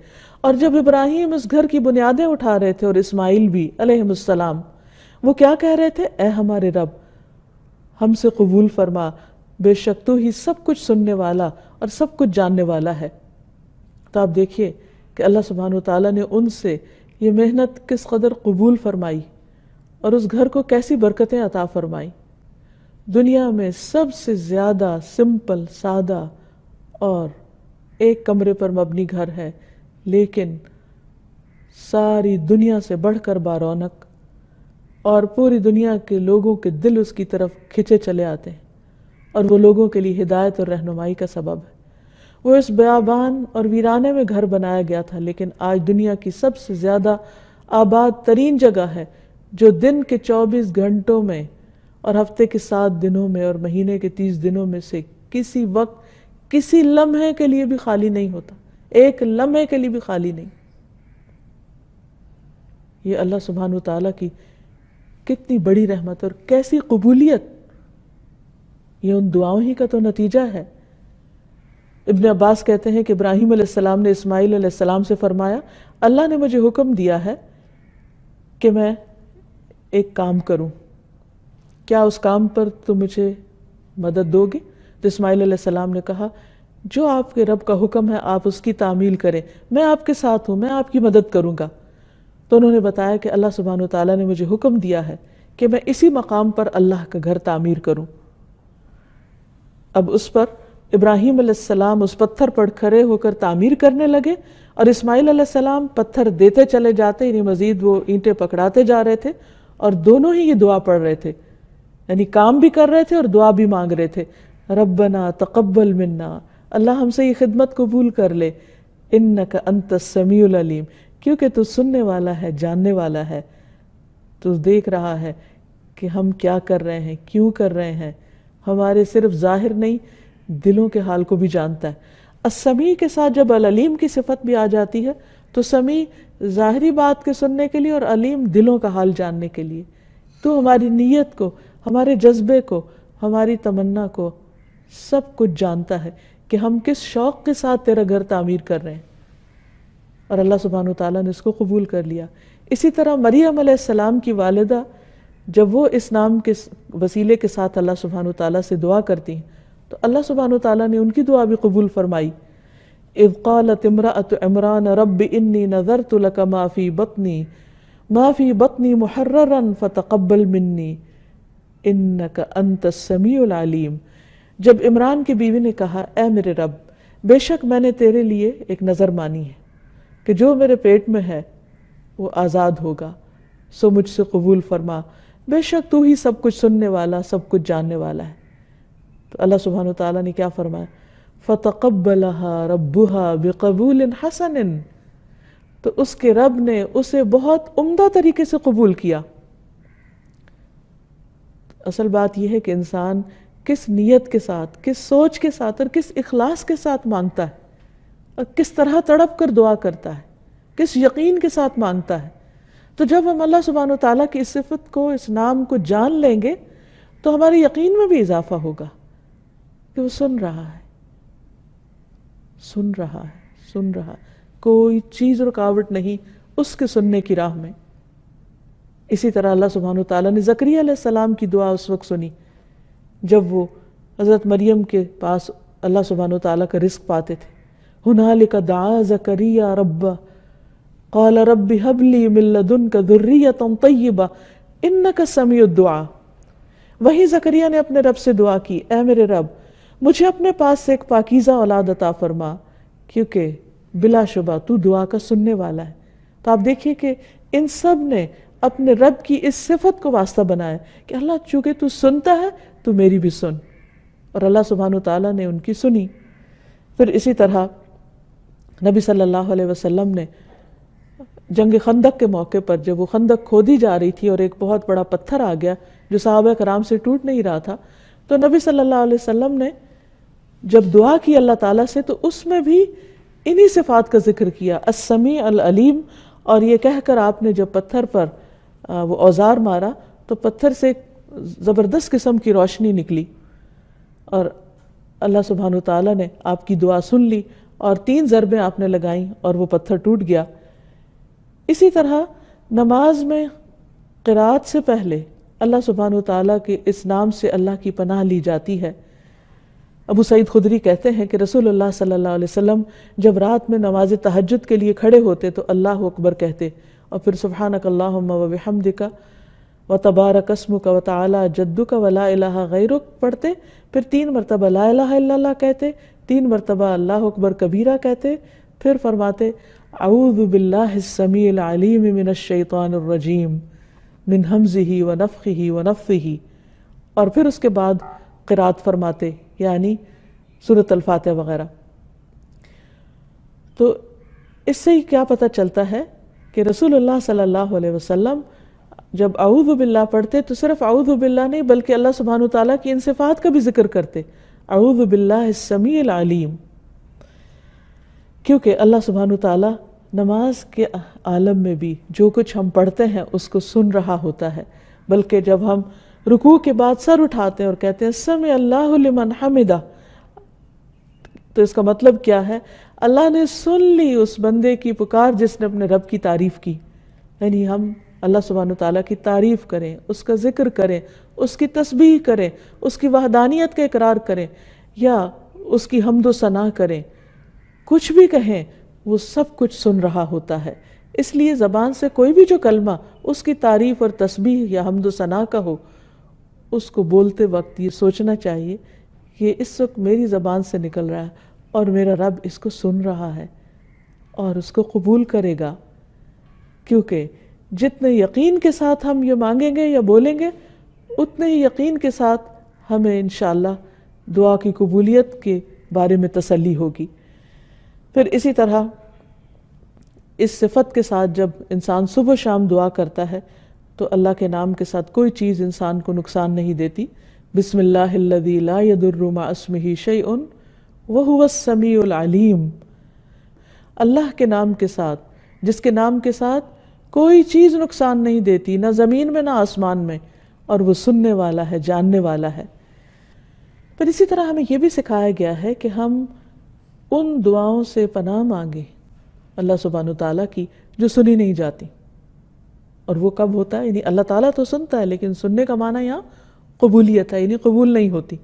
اور جب ابراہیم اس گھر کی بنیادیں اٹھا رہے تھے اور اسماعیل بھی علیہم السلام، وہ کیا کہہ رہے تھے؟ اے ہمارے رب، ہم سے قبول فرما، بے شک تو ہی سب کچھ سننے والا اور سب کچھ جاننے والا ہے۔ تو آپ دیکھیے کہ اللہ سبحانہ وتعالیٰ نے ان سے یہ محنت کس قدر قبول فرمائی اور اس گھر کو کیسی برکتیں عطا فرمائی۔ دنیا میں سب سے زیادہ سمپل، سادہ اور ایک کمرے پر مبنی گھر ہے، لیکن ساری دنیا سے بڑھ کر بارونق، اور پوری دنیا کے لوگوں کے دل اس کی طرف کھنچے چلے آتے ہیں، اور وہ لوگوں کے لیے ہدایت اور رہنمائی کا سبب ہے۔ وہ اس بیابان اور ویرانے میں گھر بنایا گیا تھا، لیکن آج دنیا کی سب سے زیادہ آباد ترین جگہ ہے، جو دن کے 24 گھنٹوں میں اور ہفتے کے 7 دنوں میں اور مہینے کے 30 دنوں میں سے کسی وقت کسی لمحے کے لیے بھی خالی نہیں ہوتا، ایک لمحے کے لیے بھی خالی نہیں۔ یہ اللہ سبحانہ وتعالیٰ کی کتنی بڑی رحمت اور کیسی قبولیت، یہ ان دعاؤں ہی کا تو نتیجہ ہے۔ ابن عباس کہتے ہیں کہ ابراہیم علیہ السلام نے اسماعیل علیہ السلام سے فرمایا، اللہ نے مجھے حکم دیا ہے کہ میں ایک کام کروں، کیا اس کام پر تم مجھے مدد دو گے؟ تو اسماعیل علیہ السلام نے کہا، جو آپ کے رب کا حکم ہے آپ اس کی تعمیل کریں، میں آپ کے ساتھ ہوں، میں آپ کی مدد کروں گا۔ تو انہوں نے بتایا کہ اللہ سبحانہ وتعالیٰ نے مجھے حکم دیا ہے کہ میں اسی مقام پر اللہ کا گھر تعمیر کروں۔ اب اس پر ابراہیم علیہ السلام اس پتھر پر کھڑے ہو کر تعمیر کرنے لگے، اور اسماعیل علیہ السلام پتھر دیتے چلے جاتے، یعنی مزید وہ اینٹیں پکڑاتے جا رہے تھے، اور دونوں ہی یہ دعا پڑھ رہے تھے، یعنی کام بھی کر رہے تھے اور دعا بھی مانگ رہے تھے، ربنا تقبل منا، اللہ ہم سے یہ خدمت قبول کر لے، انک انت السمیع العلیم، کیونکہ تو سننے والا ہے، جاننے والا ہے، تو دیکھ رہا ہے کہ ہم کیا کر رہے ہیں، کیوں کر رہے ہیں، ہمارے صرف ظاہر نہیں دلوں کے حال کو بھی جانتا ہے۔ السمیع کے ساتھ جب العلیم کی صفت بھی آ جاتی ہے تو سمیع ظاہری بات کے سننے کے لیے اور علیم دلوں کا حال جاننے کے لیے، تو ہماری نیت کو، ہمارے جذبے کو، ہماری تمنا کو سب کچھ جانتا ہے کہ ہم کس شوق کے ساتھ تیرا گھر تعمیر کر رہے ہیں، اور اللہ سبحانہ وتعالیٰ نے اس کو قبول کر لیا۔ اسی طرح مریم علیہ السلام کی والدہ جب وہ اس نام کے وسیلے کے ساتھ اللہ سبحانہ وتعالیٰ سے دعا کرتی ہیں تو اللہ سبحانہ وتعالیٰ نے ان کی دعا بھی قبول فرمائی۔ اذ قالت امرأة عمران رب انی نذرت لک ما فی بطنی محررا فتقبل منی انک انت السمیع العلیم۔ جب عمران کی بیوی نے کہا، اے میرے رب، بے شک میں نے تیرے لیے ایک نظر مانی ہے کہ جو میرے پیٹ میں ہے وہ آزاد ہوگا، سو مجھ سے قبول فرما، بے شک تو ہی سب کچھ سننے والا، سب کچھ جاننے والا ہے۔ تو اللہ سبحانہ وتعالیٰ نے کیا فرمایا؟ فَتَقَبَّلَهَا رَبُّهَا بِقَبُولٍ حَسَنٍ، تو اس کے رب نے اسے بہت عمدہ طریقے سے قبول کیا۔ اصل بات یہ ہے کہ انسان کس نیت کے ساتھ، کس سوچ کے ساتھ اور کس اخلاص کے ساتھ مانگتا ہے اور کس طرح تڑپ کر دعا کرتا ہے، کس یقین کے ساتھ مانگتا ہے۔ تو جب ہم اللہ سبحانہ وتعالیٰ کی اس صفت کو، اس نام کو جان لیں گے تو ہمارے یقین میں بھی اضافہ ہوگا کہ وہ سن رہا ہے، سن رہا ہے، سن رہا ہے، کوئی چیز رکاوٹ نہیں اس کے سننے کی راہ میں۔ اسی طرح اللہ سبحانہ وتعالیٰ نے زکریا علیہ السلام کی دعا اس وقت سنی جب وہ حضرت مریم کے پاس اللہ سبحانہ وتعالیٰ کا رزق پاتے تھے۔ ہنالک دعا زکریا ربہ قال رب هب لي من لدنك ذرية طيبة انك سمیع الدعاء۔ وہی زکریا نے اپنے رب سے دعا کی، اے میرے رب مجھے اپنے پاس سے ایک پاکیزہ اولاد عطا فرما، کیونکہ بلا شبہ تو دعا کا سننے والا ہے۔ تو آپ دیکھیے کہ ان سب نے اپنے رب کی اس صفت کو واسطہ بنایا کہ اللہ چونکہ تو سنتا ہے تو میری بھی سن، اور اللہ سبحانہ وتعالیٰ نے ان کی سنی۔ پھر اسی طرح نبی صلی اللہ علیہ وسلم نے جنگ خندق کے موقع پر جب وہ خندق کھودی جا رہی تھی اور ایک بہت بڑا پتھر آ گیا جو صحابہ کرام سے ٹوٹ نہیں رہا تھا، تو نبی صلی اللہ علیہ وسلم نے جب دعا کی اللہ تعالیٰ سے تو اس میں بھی انہی صفات کا ذکر کیا، السمیع العلیم، اور یہ کہہ کر آپ نے جب پتھر پر وہ اوزار مارا تو پتھر سے ایک زبردست قسم کی روشنی نکلی، اور اللہ سبحانہ وتعالیٰ نے آپ کی دعا سن لی اور 3 ضربیں آپ نے لگائیں اور وہ پتھر ٹوٹ گیا۔ اسی طرح نماز میں قرات سے پہلے اللہ سبحانہ وتعالیٰ کے اس نام سے اللہ کی پناہ لی جاتی ہے۔ ابو سعید خدری کہتے ہیں کہ رسول اللہ صلی اللہ علیہ وسلم جب رات میں نماز تہجد کے لیے کھڑے ہوتے تو اللہ اکبر کہتے اور پھر سبحانک اللہم و بحمدک و تبارک اسمک و تعالی جدک و لا الہ غیرک پڑھتے، پھر 3 مرتبہ لا الہ الا اللہ کہتے، 3 مرتبہ اللہ اکبر کبیرہ کہتے، پھر فرماتے اعوذ باللہ السمیع العلیم من الشیطان الرجیم من ہمزہ و نفخہ و نفثہ، اور پھر اس کے بعد قرات فرماتے یعنی سورۃ الفاتحہ وغیرہ۔ تو اس سے کیا پتہ چلتا ہے کہ رسول اللہ صلی اللہ علیہ وسلم جب اعوذ باللہ پڑھتے تو صرف اعوذ باللہ نہیں بلکہ اللہ سبحانہ وتعالیٰ کی ان صفات کا بھی ذکر کرتے، اعوذ باللہ السمیع العلیم، کیونکہ اللہ سبحانہ وتعالیٰ نماز کے عالم میں بھی جو کچھ ہم پڑھتے ہیں اس کو سن رہا ہوتا ہے، بلکہ جب ہم رکوع کے بعد سر اٹھاتے ہیں اور کہتے ہیں سمع اللہ لمن حمدہ، تو اس کا مطلب کیا ہے؟ اللہ نے سن لی اس بندے کی پکار جس نے اپنے رب کی تعریف کی، یعنی ہم اللہ سبحانہ وتعالیٰ کی تعریف کریں، اس کا ذکر کریں، اس کی تسبیح کریں، اس کی وحدانیت کا اقرار کریں یا اس کی حمد و ثنا کریں، کچھ بھی کہیں وہ سب کچھ سن رہا ہوتا ہے۔ اس لیے زبان سے کوئی بھی جو کلمہ اس کی تعریف اور تسبیح یا حمد و ثنا کا ہو، اس کو بولتے وقت یہ سوچنا چاہیے کہ اس وقت میری زبان سے نکل رہا ہے اور میرا رب اس کو سن رہا ہے اور اس کو قبول کرے گا، کیونکہ جتنے یقین کے ساتھ ہم یہ مانگیں گے یا بولیں گے اتنے ہی یقین کے ساتھ ہمیں انشاءاللہ دعا کی قبولیت کے بارے میں تسلی ہوگی۔ پھر اسی طرح اس صفت کے ساتھ جب انسان صبح شام دعا کرتا ہے تو اللہ کے نام کے ساتھ کوئی چیز انسان کو نقصان نہیں دیتی۔ بسم اللہ الذی لا یضر مع اسمہ شیء وہو السمیع العلیم، اللہ کے نام کے ساتھ جس کے نام کے ساتھ کوئی چیز نقصان نہیں دیتی، نہ زمین میں نہ آسمان میں، اور وہ سننے والا ہے، جاننے والا ہے۔ پھر اسی طرح ہمیں یہ بھی سکھایا گیا ہے کہ ہم ان دعاؤں سے پناہ مانگیں اللہ سبحانہ تعالیٰ کی جو سنی نہیں جاتی، اور وہ کب ہوتا ہے؟ یعنی اللہ تعالیٰ تو سنتا ہے لیکن سننے کا معنی یہاں قبولیت ہے، یعنی قبول نہیں ہوتی۔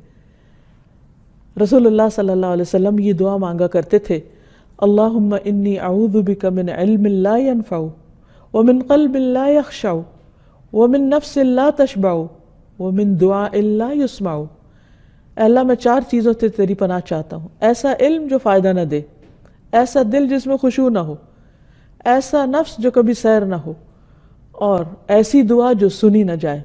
رسول اللہ صلی اللہ علیہ وسلم یہ دعا مانگا کرتے تھے، اللہم انی اعوذ بک من علم لا ینفع ومن قلب لا یخشع ومن نفس لا تشبع ومن دعاء لا یسمع۔ اے اللہ میں 4 چیزوں سے تیری پناہ چاہتا ہوں، ایسا علم جو فائدہ نہ دے، ایسا دل جس میں خشوع نہ ہو، ایسا نفس جو کبھی سیر نہ ہو، اور ایسی دعا جو سنی نہ جائے۔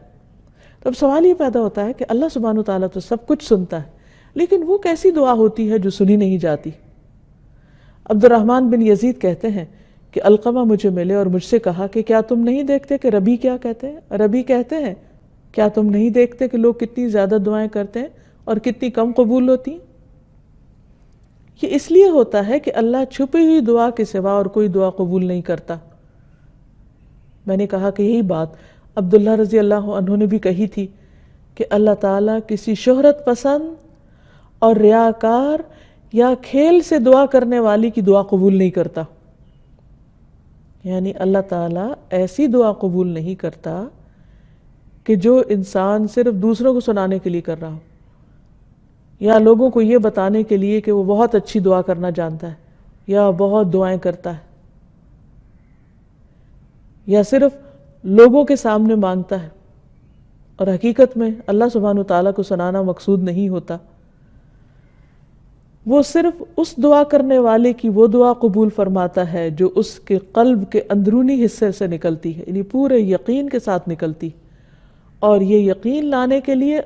تو اب سوال یہ پیدا ہوتا ہے کہ اللہ سبحانہ تعالیٰ تو سب کچھ سنتا ہے، لیکن وہ کیسی دعا ہوتی ہے جو سنی نہیں جاتی؟ عبد الرحمن بن یزید کہتے ہیں کہ علقمہ مجھے ملے اور مجھ سے کہا کہ کیا تم نہیں دیکھتے کہ ربی کیا کہتے ہیں؟ ربی کہتے ہیں کیا تم نہیں دیکھتے کہ لوگ کتنی زیادہ دعائیں کرتے ہیں اور کتنی کم قبول ہوتی ہیں؟ یہ اس لیے ہوتا ہے کہ اللہ چھپی ہوئی دعا کے سوا اور کوئی دعا قبول نہیں کرتا۔ میں نے کہا کہ یہی بات عبداللہ رضی اللہ عنہ نے بھی کہی تھی کہ اللہ تعالیٰ کسی شہرت پسند اور ریاکار یا کھیل سے دعا کرنے والی کی دعا قبول نہیں کرتا۔ یعنی اللہ تعالیٰ ایسی دعا قبول نہیں کرتا کہ جو انسان صرف دوسروں کو سنانے کے لیے کر رہا ہو، یا لوگوں کو یہ بتانے کے لیے کہ وہ بہت اچھی دعا کرنا جانتا ہے یا بہت دعائیں کرتا ہے، یا صرف لوگوں کے سامنے مانگتا ہے اور حقیقت میں اللہ سبحانہ تعالیٰ کو سنانا مقصود نہیں ہوتا۔ وہ صرف اس دعا کرنے والے کی وہ دعا قبول فرماتا ہے جو اس کے قلب کے اندرونی حصے سے نکلتی ہے، یعنی پورے یقین کے ساتھ نکلتی. اور یہ یقین لانے کے لیے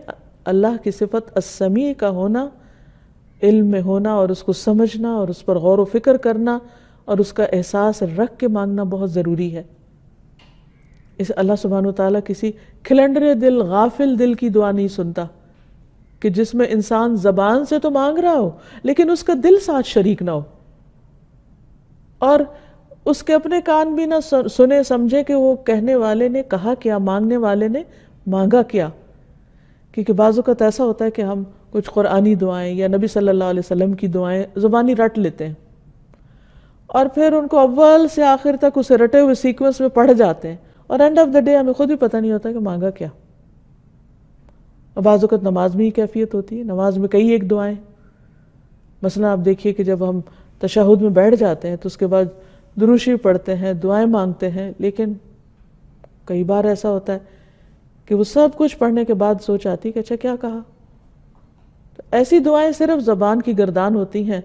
اللہ کی صفت السمیع کا ہونا، علم میں ہونا اور اس کو سمجھنا اور اس پر غور و فکر کرنا اور اس کا احساس رکھ کے مانگنا بہت ضروری ہے. اس اللہ سبحانہ وتعالیٰ کسی کھلنڈرے دل، غافل دل کی دعا نہیں سنتا کہ جس میں انسان زبان سے تو مانگ رہا ہو لیکن اس کا دل ساتھ شریک نہ ہو، اور اس کے اپنے کان بھی نہ سنے سمجھے کہ وہ کہنے والے نے کہا کیا، مانگنے والے نے مانگا کیا. کیونکہ بعض اوقات ایسا ہوتا ہے کہ ہم کچھ قرآنی دعائیں یا نبی صلی اللہ علیہ وسلم کی دعائیں زبانی رٹ لیتے ہیں اور پھر ان کو اول سے آخر تک اسے رٹے ہوئے سیکوینس میں پڑھ جاتے ہیں، اور اینڈ آف دا ڈے ہمیں خود ہی پتہ نہیں ہوتا کہ مانگا کیا. اور بعض اوقات نماز میں ہی کیفیت ہوتی ہے، نماز میں کئی ایک دعائیں. مثلا آپ دیکھیے کہ جب ہم تشہد میں بیٹھ جاتے ہیں تو اس کے بعد درود شریف پڑھتے ہیں، دعائیں مانگتے ہیں، لیکن کئی بار ایسا ہوتا ہے کہ وہ سب کچھ پڑھنے کے بعد سوچ آتی ہے کہ اچھا کیا کہا. تو ایسی دعائیں صرف زبان کی گردان ہوتی ہیں،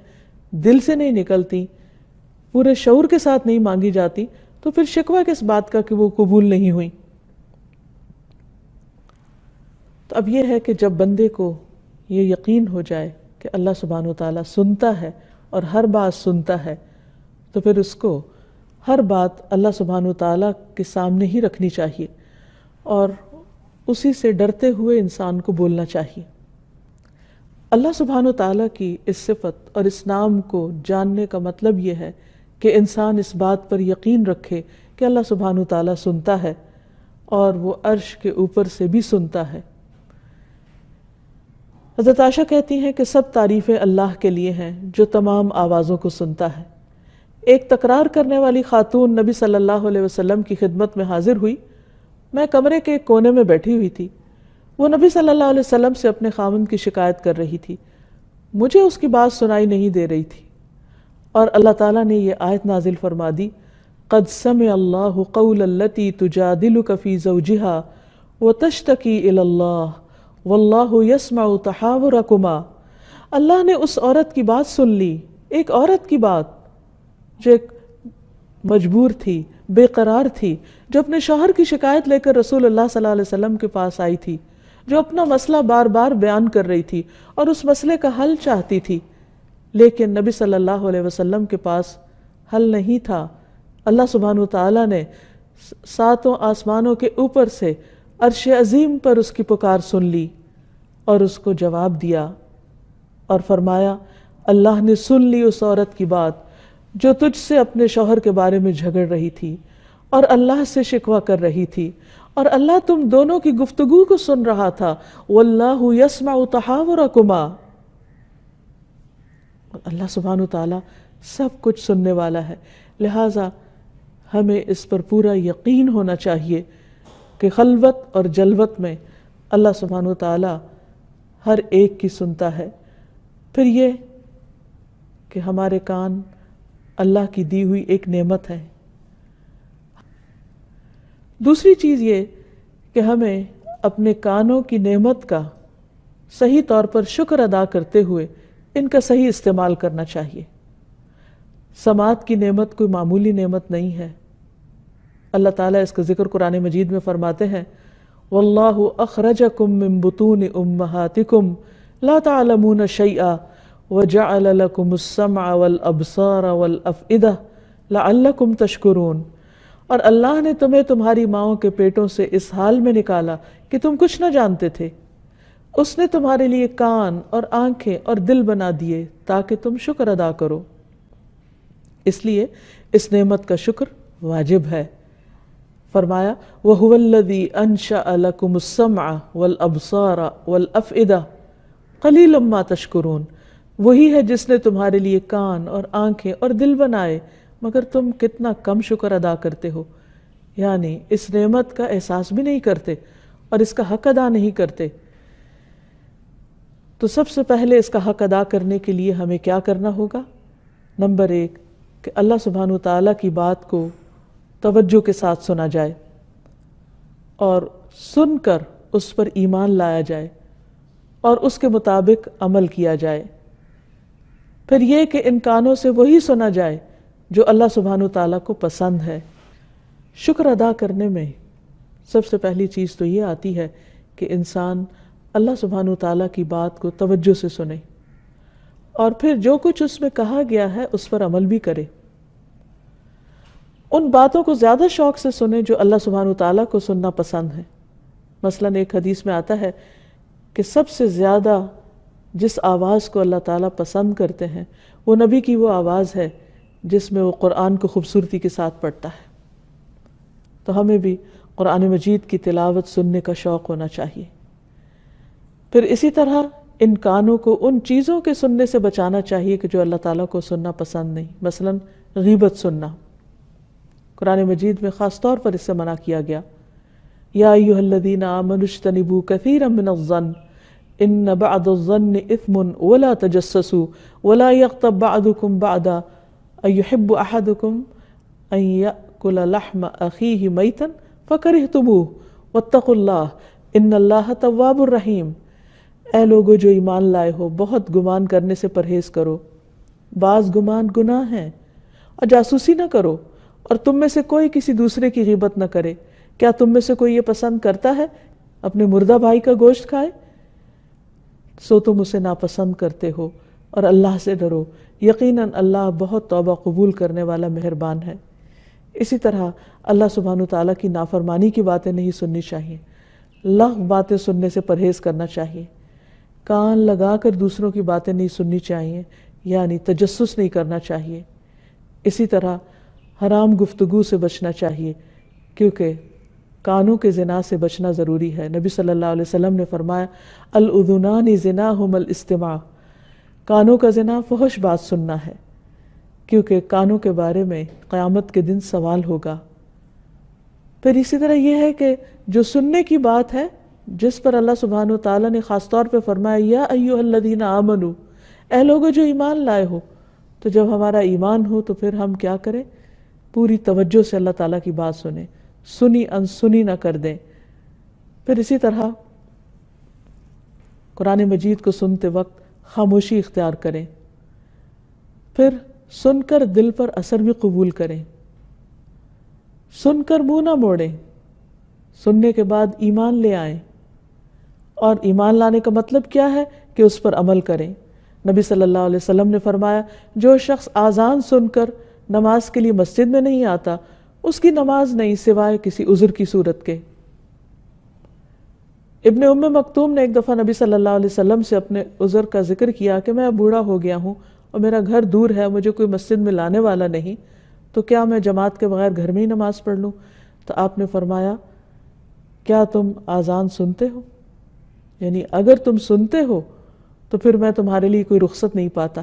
دل سے نہیں نکلتی، پورے شعور کے ساتھ نہیں مانگی جاتی، تو پھر شکوہ کس بات کا کہ وہ قبول نہیں ہوئی. تو اب یہ ہے کہ جب بندے کو یہ یقین ہو جائے کہ اللہ سبحانہ وتعالیٰ سنتا ہے اور ہر بات سنتا ہے، تو پھر اس کو ہر بات اللہ سبحانہ وتعالیٰ کے سامنے ہی رکھنی چاہیے اور اسی سے ڈرتے ہوئے انسان کو بولنا چاہیے. اللہ سبحانہ وتعالیٰ کی اس صفت اور اس نام کو جاننے کا مطلب یہ ہے کہ انسان اس بات پر یقین رکھے کہ اللہ سبحانہ وتعالیٰ سنتا ہے اور وہ عرش کے اوپر سے بھی سنتا ہے. حضرت عائشہ کہتی ہیں کہ سب تعریفیں اللہ کے لیے ہیں جو تمام آوازوں کو سنتا ہے. ایک تکرار کرنے والی خاتون نبی صلی اللہ علیہ وسلم کی خدمت میں حاضر ہوئی. میں کمرے کے ایک کونے میں بیٹھی ہوئی تھی. وہ نبی صلی اللہ علیہ وسلم سے اپنے خاوند کی شکایت کر رہی تھی. مجھے اس کی بات سنائی نہیں دے رہی تھی، اور اللہ تعالیٰ نے یہ آیت نازل فرما دی، قد سمع اللہ قول التی تجادلک فی زوجہا وتشتکی الی اللہ واللہ یسمع تحاورکما. اللہ نے اس عورت کی بات سن لی، ایک عورت کی بات جو ایک مجبور تھی، بے قرار تھی، جو اپنے شوہر کی شکایت لے کر رسول اللہ صلی اللہ علیہ وسلم کے پاس آئی تھی، جو اپنا مسئلہ بار بار بیان کر رہی تھی اور اس مسئلے کا حل چاہتی تھی، لیکن نبی صلی اللہ علیہ وسلم کے پاس حل نہیں تھا. اللہ سبحانہ وتعالیٰ نے ساتوں آسمانوں کے اوپر سے عرش عظیم پر اس کی پکار سن لی اور اس کو جواب دیا اور فرمایا، اللہ نے سن لی اس عورت کی بات جو تجھ سے اپنے شوہر کے بارے میں جھگڑ رہی تھی اور اللہ سے شکوہ کر رہی تھی، اور اللہ تم دونوں کی گفتگو کو سن رہا تھا. واللہ یسمع تحاورکما. اللہ سبحانہ وتعالیٰ سب کچھ سننے والا ہے. لہٰذا ہمیں اس پر پورا یقین ہونا چاہیے کہ خلوت اور جلوت میں اللہ سبحانہ وتعالیٰ ہر ایک کی سنتا ہے. پھر یہ کہ ہمارے کان اللہ کی دی ہوئی ایک نعمت ہے. دوسری چیز یہ کہ ہمیں اپنے کانوں کی نعمت کا صحیح طور پر شکر ادا کرتے ہوئے ان کا صحیح استعمال کرنا چاہیے. سماعت کی نعمت کوئی معمولی نعمت نہیں ہے. اللہ تعالیٰ اس کا ذکر قرآن مجید میں فرماتے ہیں، واللہ اخرجکم من بطون امہاتکم لا تعلمون شیئا وجعل لکم السمع والابصار والافئدہ لعلکم تشکرون. اور اللہ نے تمہیں تمہاری ماؤں کے پیٹوں سے اس حال میں نکالا کہ تم کچھ نہ جانتے تھے. اس نے تمہارے لیے کان اور آنکھیں اور دل بنا دیے تاکہ تم شکر ادا کرو. اس لیے اس نعمت کا شکر واجب ہے. فرمایا وَهُوَ الَّذِي أَنشَأَ لَكُمُ السَّمْعَ وَالْأَبْصَارَ وَالْأَفْئِدَةَ قَلِيلًا مَا تَشْكُرُونَ. وہی ہے جس نے تمہارے لیے کان اور آنکھیں اور دل بنائے، مگر تم کتنا کم شکر ادا کرتے ہو. یعنی اس نعمت کا احساس بھی نہیں کرتے اور اس کا حق ادا نہیں کرتے. تو سب سے پہلے اس کا حق ادا کرنے کے لیے ہمیں کیا کرنا ہوگا؟ نمبر 1 کہ اللہ سبحانہ وتعالیٰ کی بات کو توجہ کے ساتھ سنا جائے اور سن کر اس پر ایمان لایا جائے اور اس کے مطابق عمل کیا جائے. پھر یہ کہ ان کانوں سے وہی سنا جائے جو اللہ سبحانہ و تعالیٰ کو پسند ہے۔ شکر ادا کرنے میں سب سے پہلی چیز تو یہ آتی ہے کہ انسان اللہ سبحانہ و تعالیٰ کی بات کو توجہ سے سنے اور پھر جو کچھ اس میں کہا گیا ہے اس پر عمل بھی کرے۔ ان باتوں کو زیادہ شوق سے سنے جو اللہ سبحانہ و تعالیٰ کو سننا پسند ہے۔ مثلاً ایک حدیث میں آتا ہے کہ سب سے زیادہ جس آواز کو اللہ تعالیٰ پسند کرتے ہیں وہ نبی کی وہ آواز ہے جس میں وہ قرآن کو خوبصورتی کے ساتھ پڑھتا ہے۔ تو ہمیں بھی قرآن مجید کی تلاوت سننے کا شوق ہونا چاہیے۔ پھر اسی طرح ان کانوں کو ان چیزوں کے سننے سے بچانا چاہیے کہ جو اللہ تعالیٰ کو سننا پسند نہیں، مثلاً غیبت سننا۔ قرآن مجید میں خاص طور پر اس سے منع کیا گیا، یا ایھا الذین آمنوا اجتنبوا کثیرا من الظن ان بعض الظن اثم ولا تجسسوا ولا یغتب بعضکم بعضا ایحب احدکم ان یأکل لحم اخیہ میتا فکرہتموہ واتقوا اللہ ان اللہ تواب الرحیم۔ اے لوگو جو ایمان لائے ہو، بہت گمان کرنے سے پرہیز کرو، بعض گمان گناہ ہیں، اور جاسوسی نہ کرو، اور تم میں سے کوئی کسی دوسرے کی غیبت نہ کرے۔ کیا تم میں سے کوئی یہ پسند کرتا ہے اپنے مردہ بھائی کا گوشت کھائے؟ سو تم اسے ناپسند کرتے ہو، اور اللہ سے ڈرو، یقیناً اللہ بہت توبہ قبول کرنے والا مہربان ہے۔ اسی طرح اللہ سبحانہ تعالیٰ کی نافرمانی کی باتیں نہیں سننی چاہیے، لغو باتیں سننے سے پرہیز کرنا چاہیے، کان لگا کر دوسروں کی باتیں نہیں سننی چاہیے، یعنی تجسس نہیں کرنا چاہیے۔ اسی طرح حرام گفتگو سے بچنا چاہیے، کیونکہ کانوں کے زنا سے بچنا ضروری ہے۔ نبی صلی اللہ علیہ وسلم نے فرمایا الاذنان زناہما الاستماع، کانوں کا زنا فحش بات سننا ہے، کیونکہ کانوں کے بارے میں قیامت کے دن سوال ہوگا۔ پھر اسی طرح یہ ہے کہ جو سننے کی بات ہے جس پر اللہ سبحانہ و تعالیٰ نے خاص طور پہ فرمایا یا ایھا الذین آمنو، اے لوگو جو ایمان لائے ہو، تو جب ہمارا ایمان ہو تو پھر ہم کیا کریں؟ پوری توجہ سے اللہ تعالیٰ کی بات سنیں، سنی انسنی نہ کر دیں۔ پھر اسی طرح قرآن مجید کو سنتے وقت خاموشی اختیار کریں، پھر سن کر دل پر اثر بھی قبول کریں، سن کر منہ نہ موڑیں، سننے کے بعد ایمان لے آئیں۔ اور ایمان لانے کا مطلب کیا ہے کہ اس پر عمل کریں۔ نبی صلی اللہ علیہ وسلم نے فرمایا جو شخص آذان سن کر نماز کے لیے مسجد میں نہیں آتا اس کی نماز نہیں سوائے کسی عذر کی صورت کے۔ ابن ام مکتوم نے ایک دفعہ نبی صلی اللہ علیہ وسلم سے اپنے عذر کا ذکر کیا کہ میں بوڑھا ہو گیا ہوں اور میرا گھر دور ہے، مجھے کوئی مسجد میں لانے والا نہیں، تو کیا میں جماعت کے بغیر گھر میں ہی نماز پڑھ لوں؟ تو آپ نے فرمایا کیا تم آذان سنتے ہو؟ یعنی اگر تم سنتے ہو تو پھر میں تمہارے لیے کوئی رخصت نہیں پاتا۔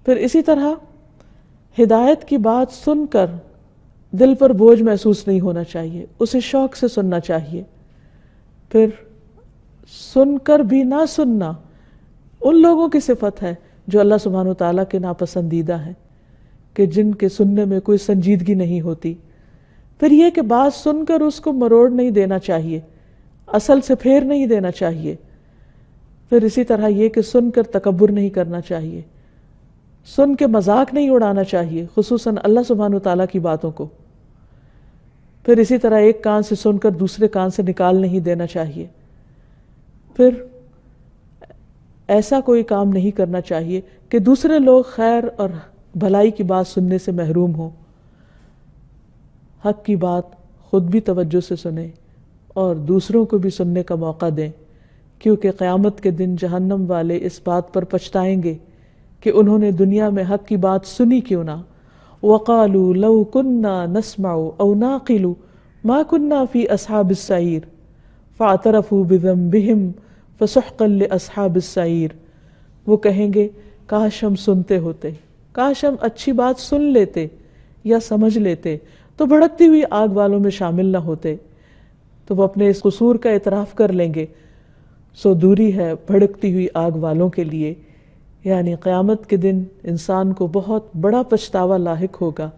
پھر اسی طرح ہدایت کی بات سن کر دل پر بوجھ محسوس نہیں ہونا چاہیے، اسے شوق سے سننا چاہیے۔ پھر سن کر بھی نہ سننا ان لوگوں کی صفت ہے جو اللہ سبحانہ وتعالیٰ کے ناپسندیدہ ہیں، کہ جن کے سننے میں کوئی سنجیدگی نہیں ہوتی۔ پھر یہ کہ بات سن کر اس کو مروڑ نہیں دینا چاہیے، اصل سے پھیر نہیں دینا چاہیے۔ پھر اسی طرح یہ کہ سن کر تکبر نہیں کرنا چاہیے، سن کے مذاق نہیں اڑانا چاہیے، خصوصاً اللہ سبحانہ وتعالیٰ کی باتوں کو۔ پھر اسی طرح ایک کان سے سن کر دوسرے کان سے نکال نہیں دینا چاہیے۔ پھر ایسا کوئی کام نہیں کرنا چاہیے کہ دوسرے لوگ خیر اور بھلائی کی بات سننے سے محروم ہوں۔ حق کی بات خود بھی توجہ سے سنیں اور دوسروں کو بھی سننے کا موقع دیں، کیونکہ قیامت کے دن جہنم والے اس بات پر پچھتائیں گے کہ انہوں نے دنیا میں حق کی بات سنی کیوں نہ۔ وَقَالُوا لَوْ كُنَّا نَسْمَعُ أَوْ نَعْقِلُ مَا كُنَّا فِي أَصْحَابِ السَّعِيرِ فَاعْتَرَفُوا بِذَنبِهِمْ فَسُحْقًا لِأَصْحَابِ السَّعِيرِ۔ وہ کہیں گے کاش ہم سنتے ہوتے، کاش ہم اچھی بات سن لیتے یا سمجھ لیتے تو بھڑکتی ہوئی آگ والوں میں شامل نہ ہوتے۔ تو وہ اپنے اس قصور کا اعتراف کر لیں گے، سو دوری ہے بھڑکتی ہوئی آگ والوں کے لیے، یعنی قیامت کے دن انسان کو بہت بڑا پچھتاوا لاحق ہوگا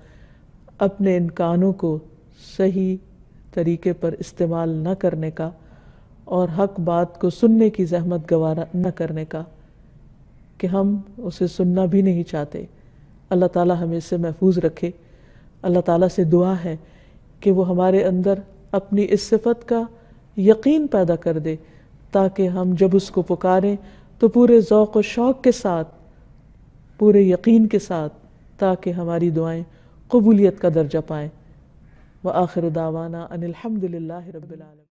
اپنے ان کانوں کو صحیح طریقے پر استعمال نہ کرنے کا اور حق بات کو سننے کی زحمت گوارا نہ کرنے کا۔ کہ ہم اسے سننا بھی نہیں چاہتے۔ اللہ تعالیٰ ہمیں اس سے محفوظ رکھے۔ اللہ تعالیٰ سے دعا ہے کہ وہ ہمارے اندر اپنی اس صفت کا یقین پیدا کر دے، تاکہ ہم جب اس کو پکاریں تو پورے ذوق و شوق کے ساتھ، پورے یقین کے ساتھ، تاکہ ہماری دعائیں قبولیت کا درجہ پائیں۔ وآخر دعوانا ان الحمد للہ رب العالمین۔